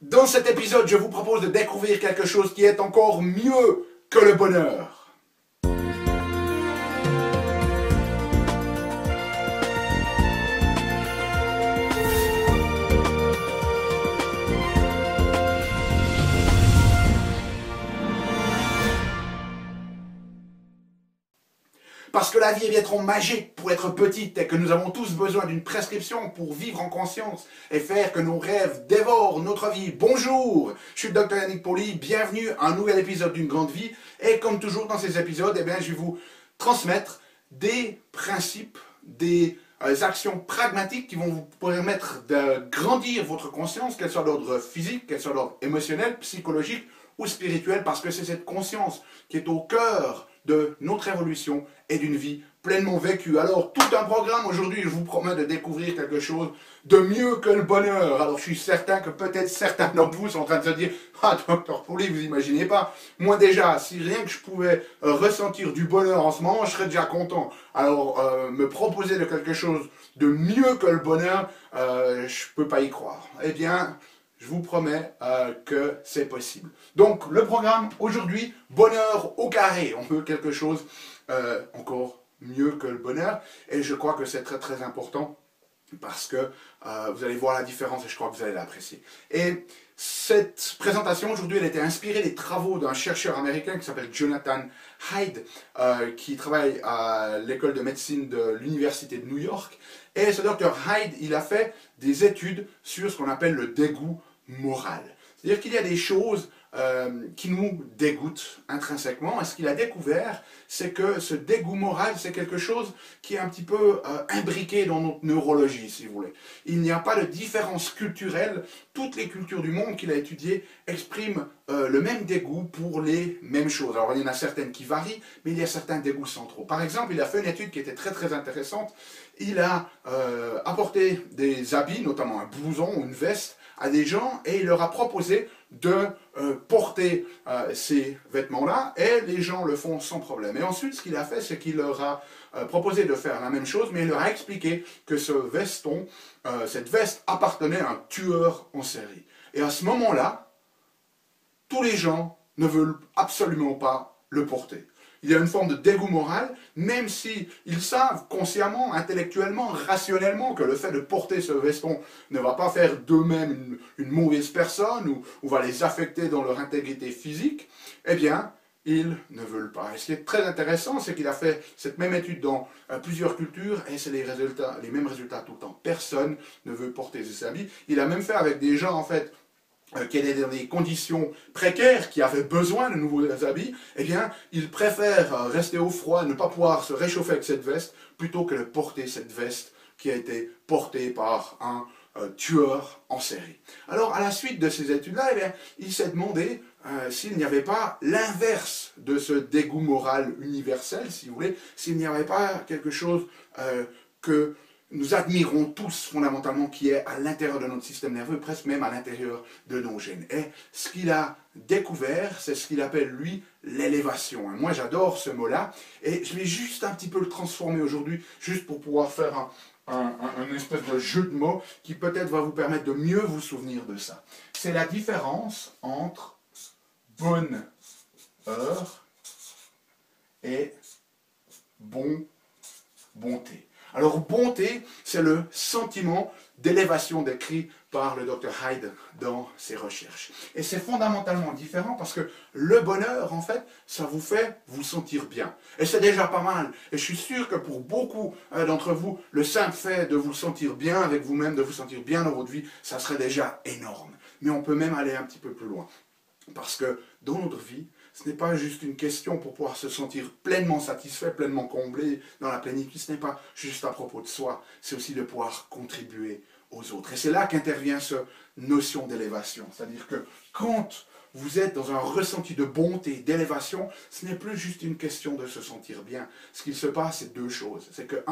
Dans cet épisode, je vous propose de découvrir quelque chose qui est encore mieux que le bonheur. Parce que la vie est bien trop magique pour être petite et que nous avons tous besoin d'une prescription pour vivre en conscience et faire que nos rêves dévorent notre vie. Bonjour, je suis le Dr Yannick Pauly, bienvenue à un nouvel épisode d'une grande vie. Et comme toujours dans ces épisodes, je vais vous transmettre des principes, des actions pragmatiques qui vont vous permettre de grandir votre conscience, qu'elle soit d'ordre physique, qu'elle soit d'ordre émotionnel, psychologique ou spirituel, parce que c'est cette conscience qui est au cœur de notre évolution et d'une vie pleinement vécue. Alors, tout un programme aujourd'hui, je vous promets de découvrir quelque chose de mieux que le bonheur. Alors, je suis certain que peut-être certains d'entre vous sont en train de se dire « Ah, Dr Pauly, vous imaginez pas. Moi déjà, si rien que je pouvais ressentir du bonheur en ce moment, je serais déjà content. Alors, me proposer de quelque chose de mieux que le bonheur, je peux pas y croire. » Eh bien, je vous promets que c'est possible. Donc, le programme aujourd'hui, bonheur au carré. On veut quelque chose encore mieux que le bonheur. Et je crois que c'est très très important parce que vous allez voir la différence et je crois que vous allez l'apprécier. Et cette présentation aujourd'hui, elle était inspirée des travaux d'un chercheur américain qui s'appelle Jonathan Haidt, qui travaille à l'école de médecine de l'université de New York. Et ce docteur Haidt, il a fait des études sur ce qu'on appelle le dégoût moral. C'est-à-dire qu'il y a des choses qui nous dégoûtent intrinsèquement. Et ce qu'il a découvert, c'est que ce dégoût moral, c'est quelque chose qui est un petit peu imbriqué dans notre neurologie, si vous voulez. Il n'y a pas de différence culturelle. Toutes les cultures du monde qu'il a étudiées expriment le même dégoût pour les mêmes choses. Alors, il y en a certaines qui varient, mais il y a certains dégoûts centraux. Par exemple, il a fait une étude qui était très très intéressante. Il a apporté des habits, notamment un blouson ou une veste, à des gens et il leur a proposé de porter ces vêtements-là et les gens le font sans problème. Et ensuite, ce qu'il a fait, c'est qu'il leur a proposé de faire la même chose, mais il leur a expliqué que ce veston, cette veste appartenait à un tueur en série. Et à ce moment-là, tous les gens ne veulent absolument pas le porter. Il y a une forme de dégoût moral, même s'ils savent consciemment, intellectuellement, rationnellement que le fait de porter ce veston ne va pas faire d'eux-mêmes une mauvaise personne ou va les affecter dans leur intégrité physique, eh bien, ils ne veulent pas. Et ce qui est très intéressant, c'est qu'il a fait cette même étude dans plusieurs cultures et c'est les mêmes résultats tout le temps. Personne ne veut porter ces habits. Il a même fait avec des gens, en fait, qui étaient dans des conditions précaires, qui avaient besoin de nouveaux habits, eh bien, ils préfèrent rester au froid, ne pas pouvoir se réchauffer avec cette veste, plutôt que de porter cette veste qui a été portée par un tueur en série. Alors, à la suite de ces études-là, eh bien, il s'est demandé s'il n'y avait pas l'inverse de ce dégoût moral universel, si vous voulez, s'il n'y avait pas quelque chose que nous admirons tous fondamentalement qui est à l'intérieur de notre système nerveux, presque même à l'intérieur de nos gènes. Et ce qu'il a découvert, c'est ce qu'il appelle, lui, l'élévation. Moi, j'adore ce mot-là, et je vais juste un petit peu le transformer aujourd'hui, juste pour pouvoir faire un espèce de jeu de mots qui peut-être va vous permettre de mieux vous souvenir de ça. C'est la différence entre bonheur et bonté. Alors, bonté, c'est le sentiment d'élévation décrit par le Dr Haidt dans ses recherches. Et c'est fondamentalement différent parce que le bonheur, en fait, ça vous fait vous sentir bien. Et c'est déjà pas mal. Et je suis sûr que pour beaucoup d'entre vous, le simple fait de vous sentir bien avec vous-même, de vous sentir bien dans votre vie, ça serait déjà énorme. Mais on peut même aller un petit peu plus loin. Parce que dans notre vie, ce n'est pas juste une question pour pouvoir se sentir pleinement satisfait, pleinement comblé dans la plénitude. Ce n'est pas juste à propos de soi, c'est aussi de pouvoir contribuer aux autres. Et c'est là qu'intervient cette notion d'élévation. C'est-à-dire que quand vous êtes dans un ressenti de bonté, d'élévation, ce n'est plus juste une question de se sentir bien. Ce qu'il se passe, c'est deux choses. C'est que,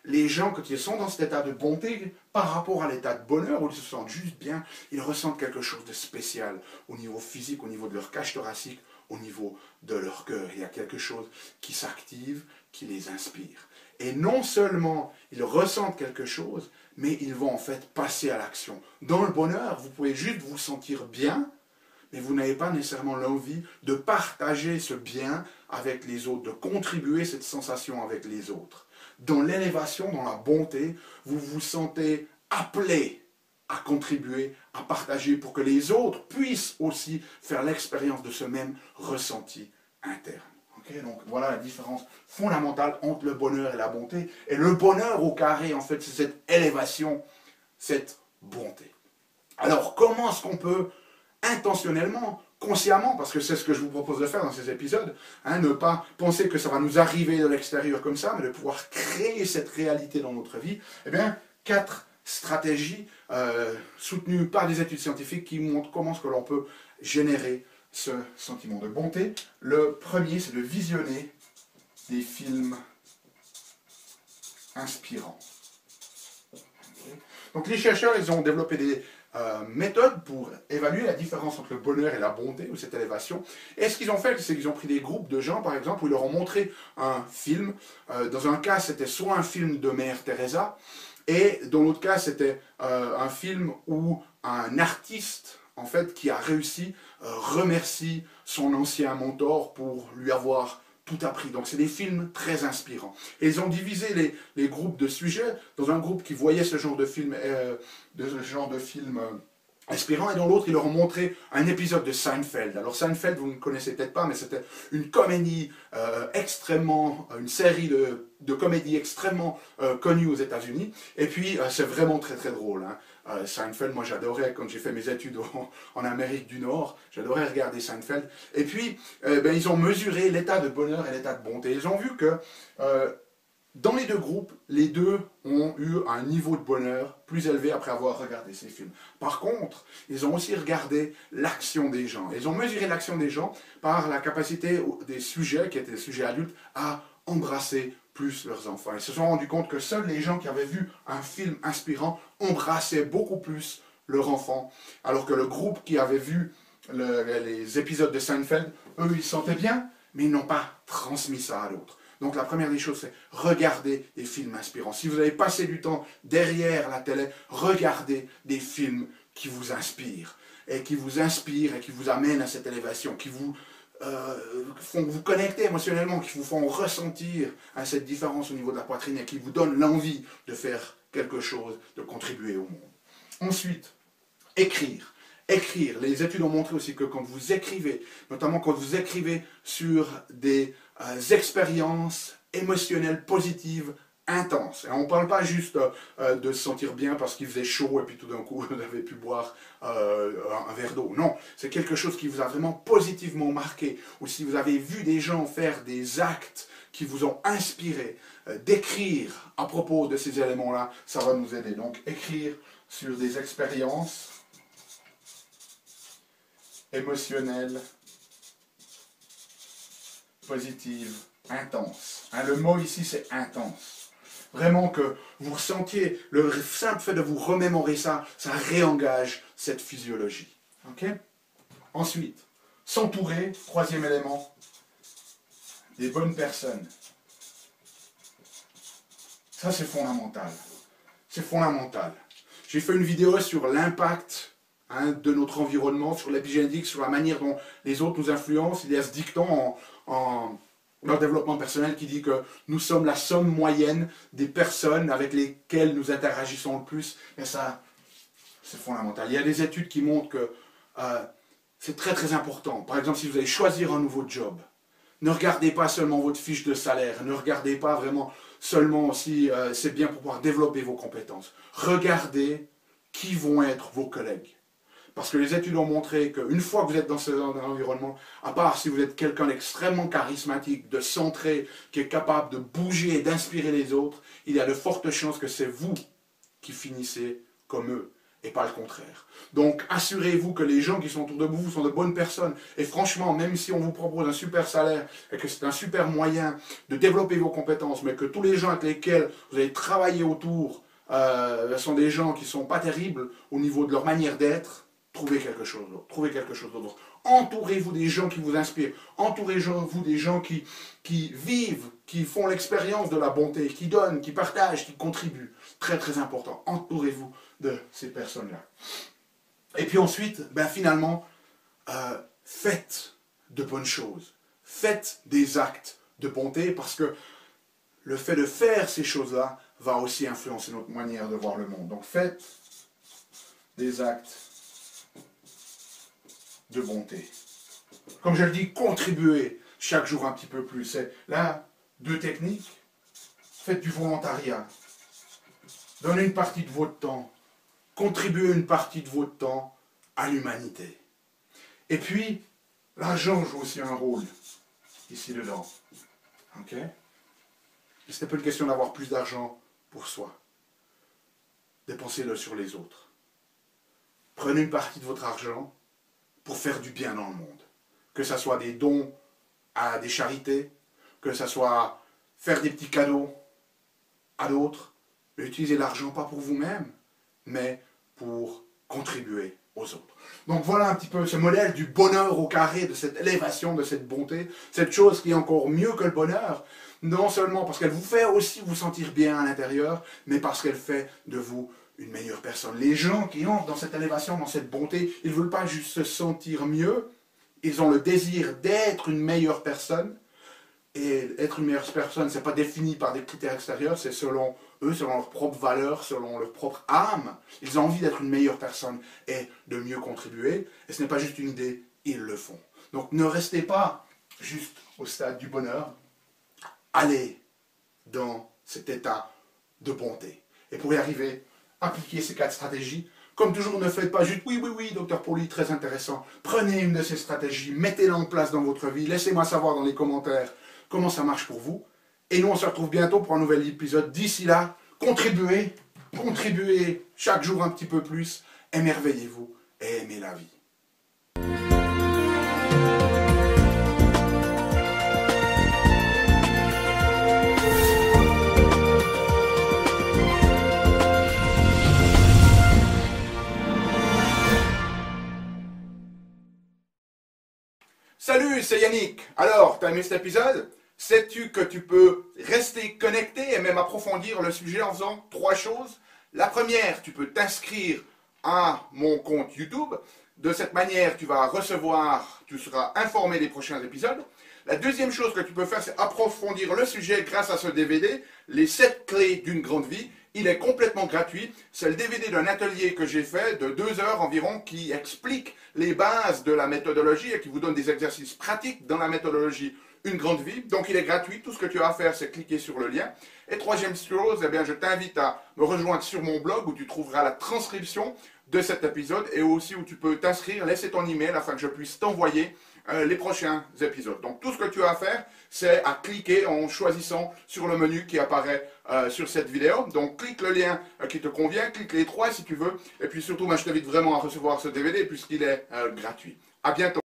les gens, quand ils sont dans cet état de bonté, par rapport à l'état de bonheur, où ils se sentent juste bien, ils ressentent quelque chose de spécial au niveau physique, au niveau de leur cage thoracique, au niveau de leur cœur. Il y a quelque chose qui s'active, qui les inspire. Et non seulement ils ressentent quelque chose, mais ils vont en fait passer à l'action. Dans le bonheur, vous pouvez juste vous sentir bien, mais vous n'avez pas nécessairement l'envie de partager ce bien avec les autres, de contribuer cette sensation avec les autres. Dans l'élévation, dans la bonté, vous vous sentez appelé à contribuer, à partager pour que les autres puissent aussi faire l'expérience de ce même ressenti interne. Okay, donc voilà la différence fondamentale entre le bonheur et la bonté. Et le bonheur au carré, en fait, c'est cette élévation, cette bonté. Alors, comment est-ce qu'on peut intentionnellement, consciemment, parce que c'est ce que je vous propose de faire dans ces épisodes, hein, ne pas penser que ça va nous arriver de l'extérieur comme ça, mais de pouvoir créer cette réalité dans notre vie, eh bien, 4 stratégies soutenues par des études scientifiques qui montrent comment est-ce que l'on peut générer ce sentiment de bonté. Le premier, c'est de visionner des films inspirants. Donc les chercheurs, ils ont développé des méthodes pour évaluer la différence entre le bonheur et la bonté, ou cette élévation. Et ce qu'ils ont fait, c'est qu'ils ont pris des groupes de gens, par exemple, où ils leur ont montré un film. Dans un cas, c'était soit un film de Mère Teresa, et dans l'autre cas, c'était un film où un artiste, en fait, qui a réussi, remercie son ancien mentor pour lui avoir tout appris. Donc c'est des films très inspirants. Et ils ont divisé les groupes de sujets dans un groupe qui voyait ce genre de film, inspirant, et dans l'autre, ils leur ont montré un épisode de Seinfeld. Alors Seinfeld, vous ne connaissez peut-être pas, mais c'était une comédie une série de comédies extrêmement connue aux États-Unis. Et puis, c'est vraiment très très drôle. Hein. Seinfeld, moi j'adorais, quand j'ai fait mes études en Amérique du Nord, j'adorais regarder Seinfeld. Et puis, ils ont mesuré l'état de bonheur et l'état de bonté. Ils ont vu que dans les deux groupes, les deux ont eu un niveau de bonheur plus élevé après avoir regardé ces films. Par contre, ils ont aussi regardé l'action des gens. Ils ont mesuré l'action des gens par la capacité des sujets, qui étaient des sujets adultes, à embrasser plus leurs enfants. Ils se sont rendus compte que seuls les gens qui avaient vu un film inspirant embrassaient beaucoup plus leur enfant, alors que le groupe qui avait vu les épisodes de Seinfeld, eux, ils se sentaient bien, mais ils n'ont pas transmis ça à l'autre. Donc la première des choses, c'est regarder des films inspirants. Si vous avez passé du temps derrière la télé, regardez des films qui vous inspirent et qui vous amènent à cette élévation, qui vous font vous connecter émotionnellement, qui vous font ressentir cette différence au niveau de la poitrine et qui vous donnent l'envie de faire quelque chose, de contribuer au monde. Ensuite, écrire. Écrire. Les études ont montré aussi que quand vous écrivez, notamment quand vous écrivez sur des expériences émotionnelles positives intenses, et on ne parle pas juste de se sentir bien parce qu'il faisait chaud et puis tout d'un coup vous avez pu boire un verre d'eau. Non, c'est quelque chose qui vous a vraiment positivement marqué, ou si vous avez vu des gens faire des actes qui vous ont inspiré, d'écrire à propos de ces éléments-là, ça va nous aider. Donc écrire sur des expériences émotionnelles, positives, intenses. Hein, le mot ici, c'est intense. Vraiment que vous ressentiez, le simple fait de vous remémorer ça, ça réengage cette physiologie. Okay? Ensuite, s'entourer, troisième élément, des bonnes personnes. Ça, c'est fondamental. C'est fondamental. J'ai fait une vidéo sur l'impact de notre environnement, sur l'épigénétique, sur la manière dont les autres nous influencent. Il y a ce dicton dans le développement personnel qui dit que nous sommes la somme moyenne des personnes avec lesquelles nous interagissons le plus. Et ça, c'est fondamental. Il y a des études qui montrent que c'est très très important. Par exemple, si vous allez choisir un nouveau job, ne regardez pas seulement votre fiche de salaire, ne regardez pas vraiment seulement si c'est bien pour pouvoir développer vos compétences. Regardez qui vont être vos collègues. Parce que les études ont montré qu'une fois que vous êtes dans cet environnement, à part si vous êtes quelqu'un d'extrêmement charismatique, de centré, qui est capable de bouger et d'inspirer les autres, il y a de fortes chances que c'est vous qui finissez comme eux, et pas le contraire. Donc assurez-vous que les gens qui sont autour de vous sont de bonnes personnes. Et franchement, même si on vous propose un super salaire, et que c'est un super moyen de développer vos compétences, mais que tous les gens avec lesquels vous allez travailler autour sont des gens qui ne sont pas terribles au niveau de leur manière d'être, trouvez quelque chose d'autre. Trouvez quelque chose d'autre. Entourez-vous des gens qui vous inspirent. Entourez-vous des gens qui vivent, qui font l'expérience de la bonté, qui donnent, qui partagent, qui contribuent. Très très important. Entourez-vous de ces personnes-là. Et puis ensuite, finalement, faites de bonnes choses. Faites des actes de bonté parce que le fait de faire ces choses-là va aussi influencer notre manière de voir le monde. Donc faites des actes de bonté. Comme je le dis, contribuez chaque jour un petit peu plus. C'est là, 2 techniques. Faites du volontariat. Donnez une partie de votre temps. Contribuez une partie de votre temps à l'humanité. Et puis, l'argent joue aussi un rôle ici dedans. Ok? Ce n'est pas une question d'avoir plus d'argent pour soi. Dépensez-le sur les autres. Prenez une partie de votre argent pour faire du bien dans le monde. Que ce soit des dons à des charités, que ce soit faire des petits cadeaux à d'autres. Mais utilisez l'argent pas pour vous-même, mais pour contribuer aux autres. Donc voilà un petit peu ce modèle du bonheur au carré, de cette élévation, de cette bonté, cette chose qui est encore mieux que le bonheur, non seulement parce qu'elle vous fait aussi vous sentir bien à l'intérieur, mais parce qu'elle fait de vous une meilleure personne. Les gens qui entrent dans cette élévation, dans cette bonté, ils ne veulent pas juste se sentir mieux, ils ont le désir d'être une meilleure personne. Et être une meilleure personne, ce n'est pas défini par des critères extérieurs, c'est selon eux, selon leurs propres valeurs, selon leur propre âme. Ils ont envie d'être une meilleure personne et de mieux contribuer. Et ce n'est pas juste une idée, ils le font. Donc ne restez pas juste au stade du bonheur. Allez dans cet état de bonté. Et pour y arriver, appliquez ces 4 stratégies. Comme toujours, ne faites pas juste « oui, docteur Pauly, très intéressant ». Prenez une de ces stratégies, mettez-la en place dans votre vie. Laissez-moi savoir dans les commentaires comment ça marche pour vous. Et nous, on se retrouve bientôt pour un nouvel épisode. D'ici là, contribuez chaque jour un petit peu plus. Émerveillez-vous et aimez la vie. Salut, c'est Yannick. Alors, t'as aimé cet épisode? Sais-tu que tu peux rester connecté et même approfondir le sujet en faisant 3 choses? La première, tu peux t'inscrire à mon compte YouTube. De cette manière, tu seras informé des prochains épisodes. La deuxième chose que tu peux faire, c'est approfondir le sujet grâce à ce DVD, les 7 clés d'une grande vie. Il est complètement gratuit. C'est le DVD d'un atelier que j'ai fait de 2 heures environ qui explique les bases de la méthodologie et qui vous donne des exercices pratiques dans la méthodologie Une grande vie. Donc il est gratuit. Tout ce que tu as à faire, c'est cliquer sur le lien. Et troisième chose, je t'invite à me rejoindre sur mon blog où tu trouveras la transcription de cet épisode et aussi où tu peux t'inscrire, laisser ton email afin que je puisse t'envoyer les prochains épisodes. Donc tout ce que tu as à faire, c'est à cliquer en choisissant sur le menu qui apparaît sur cette vidéo. Donc clique le lien qui te convient, clique les 3 si tu veux. Et puis surtout, je t'invite vraiment à recevoir ce DVD puisqu'il est gratuit. À bientôt.